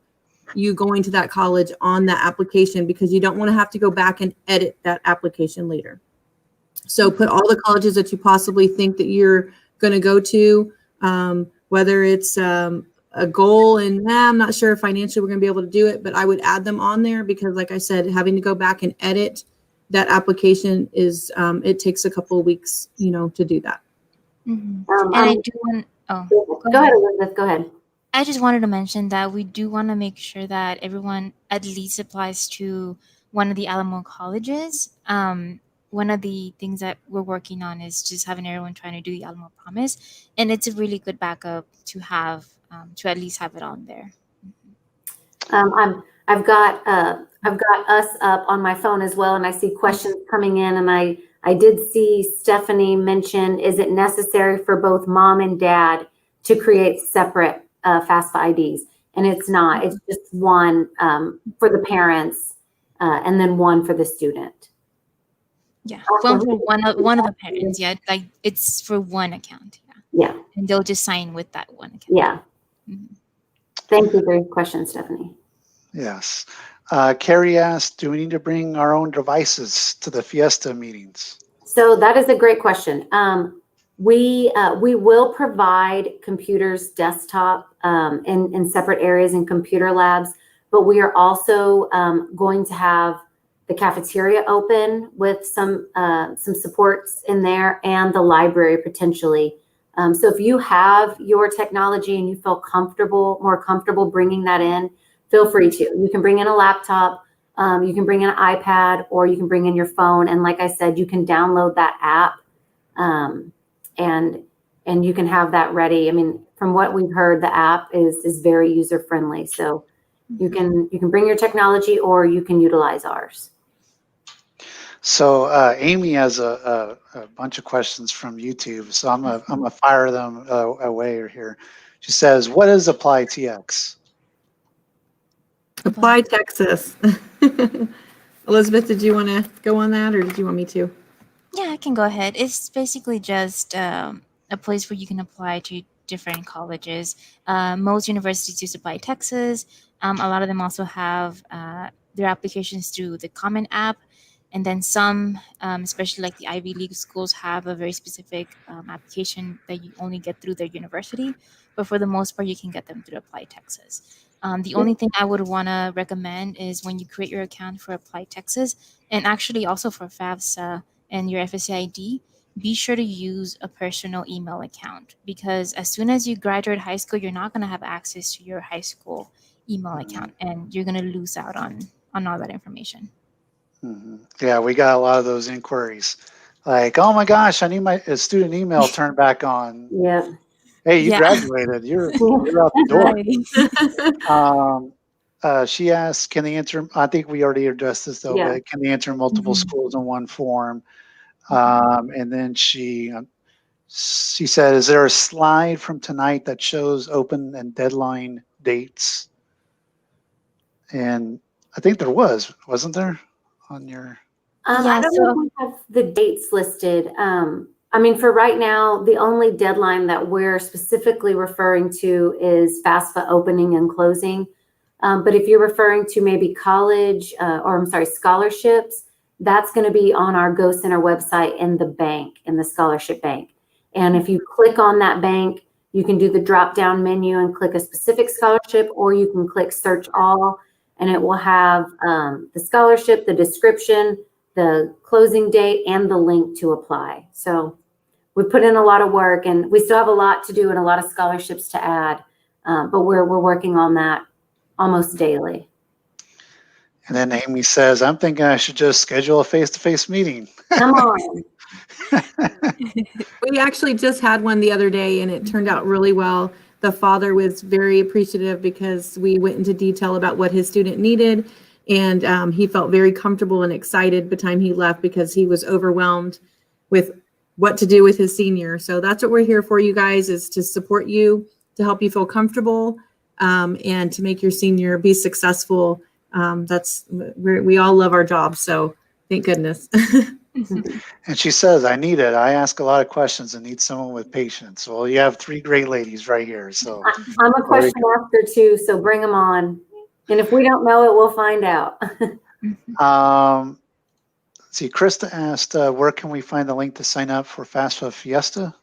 you going to that college on that application, because you don't want to have to go back and edit that application later. So put all the colleges that you possibly think that you're going to go to, whether it's a goal, and I'm not sure if financially we're going to be able to do it, but I would add them on there, because like I said, having to go back and edit that application is, it takes a couple of weeks, to do that. Mm-hmm. And I do want, go ahead, Elizabeth, go ahead. I just wanted to mention that we do want to make sure that everyone at least applies to one of the Alamo colleges. One of the things that we're working on is just having everyone trying to do the Alamo Promise, and it's a really good backup to have, to at least have it on there. I've got us up on my phone as well, and I see questions coming in, and I did see Stephanie mention, is it necessary for both mom and dad to create separate FAFSA IDs? And it's not. It's just one for the parents, and then one for the student. Yeah, one for one of the parents. Yeah, like it's for one account. Yeah. And they'll just sign with that one account. Yeah. Mm-hmm. Thank you for your question, Stephanie. Yes. Carrie asked, do we need to bring our own devices to the Fiesta meetings? So that is a great question. We will provide computers, desktop, in separate areas in computer labs, but we are also going to have the cafeteria open with some supports in there, and the library potentially. So if you have your technology and you feel more comfortable bringing that in, feel free to. You can bring in a laptop, you can bring in an iPad, or you can bring in your phone. And like I said, you can download that app, and you can have that ready. I mean, from what we've heard, the app is very user friendly. So You can bring your technology or you can utilize ours. So Amy has a bunch of questions from YouTube, so I'm gonna fire them away here. She says, "What is Apply TX?" Apply Texas. Elizabeth, did you want to go on that, or did you want me to? Yeah, I can go ahead. It's basically just a place where you can apply to different colleges. Most universities use Apply Texas. A lot of them also have their applications through the Common App. And then some, especially like the Ivy League schools, have a very specific application that you only get through their university. But for the most part, you can get them through Apply Texas. The only thing I would want to recommend is when you create your account for Apply Texas, and actually also for FAFSA and your FSA ID, be sure to use a personal email account, because as soon as you graduate high school, you're not going to have access to your high school email account, and you're going to lose out on all that information. Yeah, we got a lot of those inquiries. Like, oh my gosh, I need my student email turned back on. Yeah. Hey, you Yeah. graduated. You're out the door. She asked, can they enter? I think we already addressed this though. Yeah. But can they enter multiple schools in one form? And then she said, is there a slide from tonight that shows open and deadline dates? And I think there wasn't there on your? I don't know if we have the dates listed. I mean, for right now, the only deadline that we're specifically referring to is FAFSA opening and closing. But if you're referring to maybe college, scholarships, that's going to be on our GoCenter website in the bank, in the scholarship bank. And if you click on that bank, you can do the drop-down menu and click a specific scholarship, or you can click search all, and it will have the scholarship, the description, the closing date, and the link to apply. So we put in a lot of work, and we still have a lot to do and a lot of scholarships to add, but we're working on that almost daily. And then Amy says, I'm thinking I should just schedule a face-to-face meeting. Come on. We actually just had one the other day, and it turned out really well. The father was very appreciative because we went into detail about what his student needed, and he felt very comfortable and excited by the time he left because he was overwhelmed with what to do with his senior. So that's what we're here for, you guys, is to support you, to help you feel comfortable, and to make your senior be successful. We all love our jobs, so thank goodness. And she says, I need it. I ask a lot of questions and need someone with patience. Well, you have three great ladies right here. So I'm a question asker too, so bring them on. And if we don't know it, we'll find out. Let's see, Krista asked, where can we find the link to sign up for FAFSA Fiesta?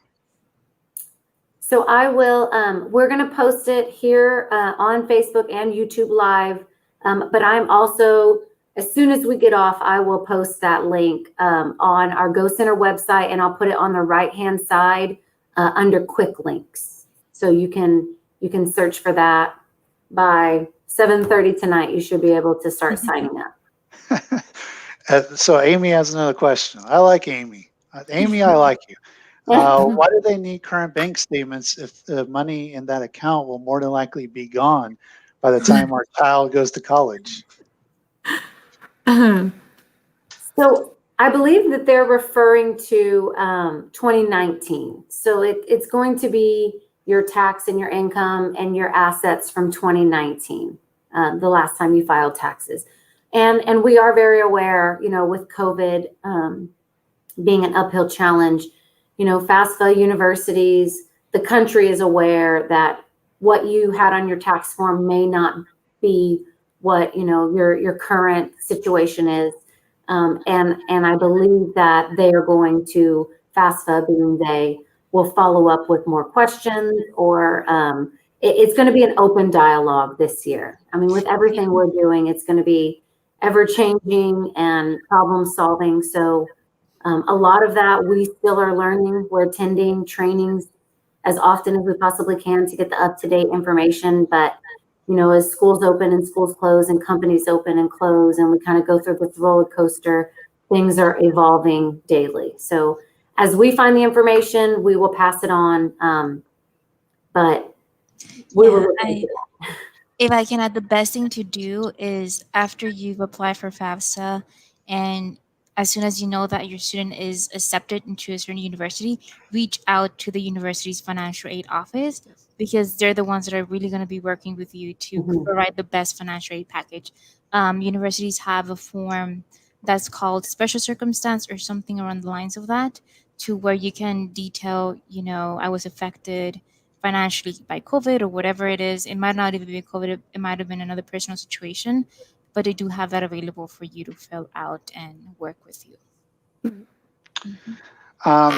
So I will, we're going to post it here on Facebook and YouTube Live. But I'm also, as soon as we get off, I will post that link on our GoCenter website, and I'll put it on the right-hand side under quick links. So you can search for that. By 7:30 tonight, you should be able to start signing up. So Amy has another question. I like Amy. Amy, I like you. Why do they need current bank statements if the money in that account will more than likely be gone by the time our child goes to college? So I believe that they're referring to 2019. So it's going to be your tax and your income and your assets from 2019, the last time you filed taxes. And we are very aware, with COVID being an uphill challenge, FAFSA universities, the country is aware that what you had on your tax form may not be what your current situation is, and I believe that they are going to, FAFSA being they, will follow up with more questions, or it's going to be an open dialogue this year. I mean, with everything we're doing, it's going to be ever changing and problem solving. So a lot of that we still are learning. We're attending trainings as often as we possibly can to get the up-to-date information. But, as schools open and schools close and companies open and close, and we kind of go through this roller coaster, things are evolving daily. So as we find the information, we will pass it on. But we will. If I can add, the best thing to do is after you've applied for FAFSA, and as soon as you know that your student is accepted into a certain university, reach out to the university's financial aid office, because they're the ones that are really going to be working with you to Mhm. provide the best financial aid package. Universities have a form that's called special circumstance or something around the lines of that, to where you can detail, I was affected financially by COVID or whatever it is. It might not even be COVID, it might have been another personal situation, but they do have that available for you to fill out and work with you.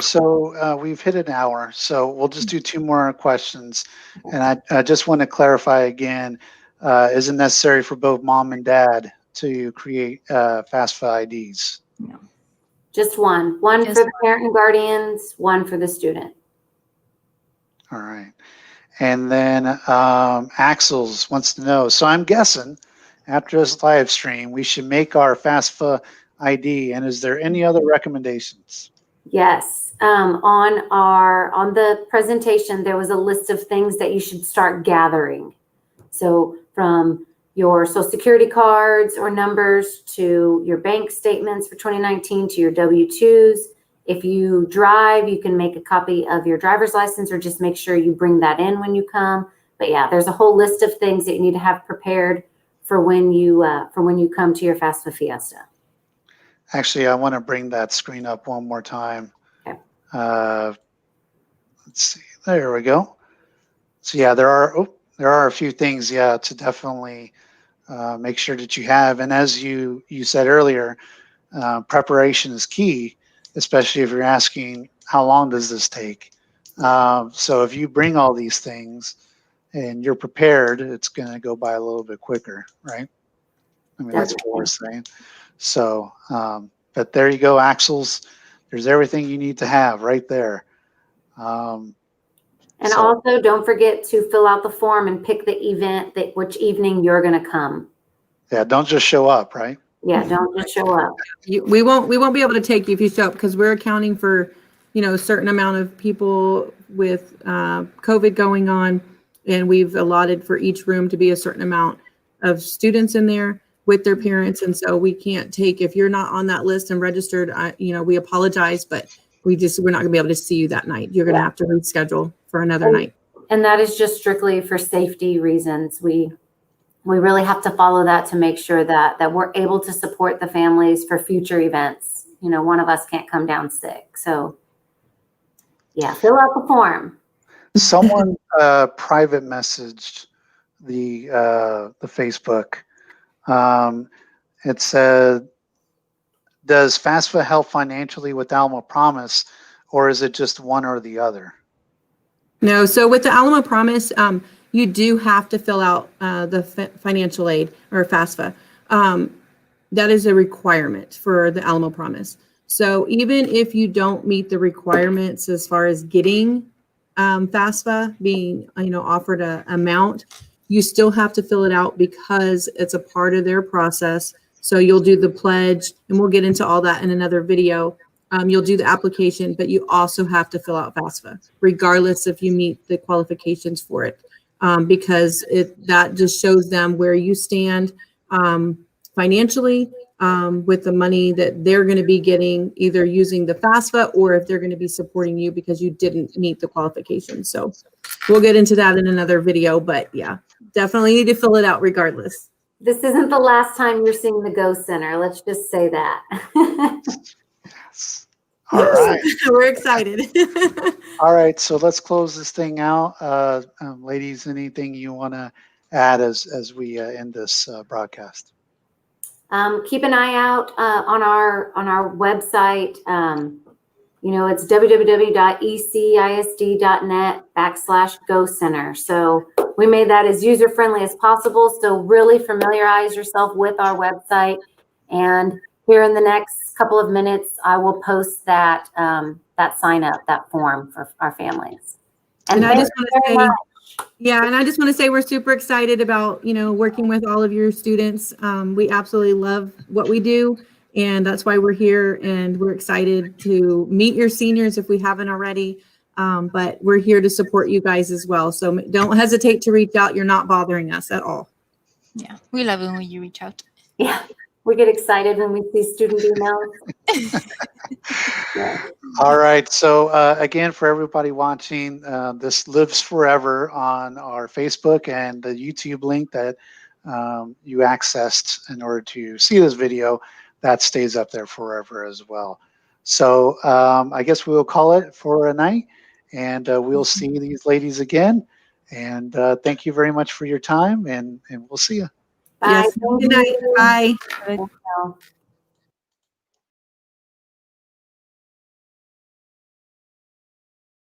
So we've hit an hour, so we'll just do two more questions. And I just want to clarify again, is it necessary for both mom and dad to create FAFSA IDs? No. Just one for Just the parent and guardians, one for the student. All right. And then Axels wants to know, so I'm guessing after this live stream, we should make our FAFSA ID. And is there any other recommendations? Yes. On the presentation, there was a list of things that you should start gathering. So from your social security cards or numbers to your bank statements for 2019 to your W-2s. If you drive, you can make a copy of your driver's license or just make sure you bring that in when you come. But yeah, there's a whole list of things that you need to have prepared for when you come to your FAFSA Fiesta. Actually, I want to bring that screen up one more time. Okay. Let's see. There we go. So yeah, there are a few things, yeah, to definitely make sure that you have. And as you said earlier, preparation is key, especially if you're asking how long does this take. So if you bring all these things and you're prepared, it's going to go by a little bit quicker, right? I mean, that's what we're saying. So, but there you go, Axels. There's everything you need to have right there. And also don't forget to fill out the form and pick the event which evening you're going to come. Yeah, don't just show up, right? Yeah, don't just show up. We won't be able to take you if you show up, because we're accounting for, a certain amount of people with COVID going on, and we've allotted for each room to be a certain amount of students in there with their parents, and so we can't take, if you're not on that list and registered, we apologize, but we're not going to be able to see you that night. You're going to have to reschedule for another night. And that is just strictly for safety reasons. We really have to follow that to make sure that we're able to support the families for future events. One of us can't come down sick. So yeah, fill out the form. Someone private messaged the Facebook. It said, does FAFSA help financially with Alamo Promise, or is it just one or the other? No, so with the Alamo Promise, you do have to fill out the financial aid or FAFSA. That is a requirement for the Alamo Promise. So even if you don't meet the requirements as far as getting FAFSA, being offered an amount, you still have to fill it out because it's a part of their process. So you'll do the pledge, and we'll get into all that in another video. You'll do the application, but you also have to fill out FAFSA, regardless if you meet the qualifications for it, because that just shows them where you stand financially with the money that they're going to be getting, either using the FAFSA or if they're going to be supporting you because you didn't meet the qualifications. So we'll get into that in another video, but yeah, definitely need to fill it out regardless. This isn't the last time you're seeing the GoCenter. Let's just say that. Yes. All right. We're excited. All right. So let's close this thing out. Ladies, anything you want to add as we end this broadcast? Keep an eye out on our website. It's www.ecisd.net/GoCenter. So we made that as user-friendly as possible. So really familiarize yourself with our website. And here in the next couple of minutes, I will post that sign up, that form for our families. And I just want to say, and I just want to say we're super excited about, working with all of your students. We absolutely love what we do, and that's why we're here, and we're excited to meet your seniors if we haven't already. But we're here to support you guys as well. So don't hesitate to reach out. You're not bothering us at all. Yeah, we love it when you reach out. Yeah, we get excited when we see student emails. Yeah. All right. So again, for everybody watching, this lives forever on our Facebook, and the YouTube link that you accessed in order to see this video, that stays up there forever as well. So I guess we'll call it for a night, and we'll see these ladies again. And thank you very much for your time, and we'll see you. Bye. Yes. Good night. Bye. Thank you.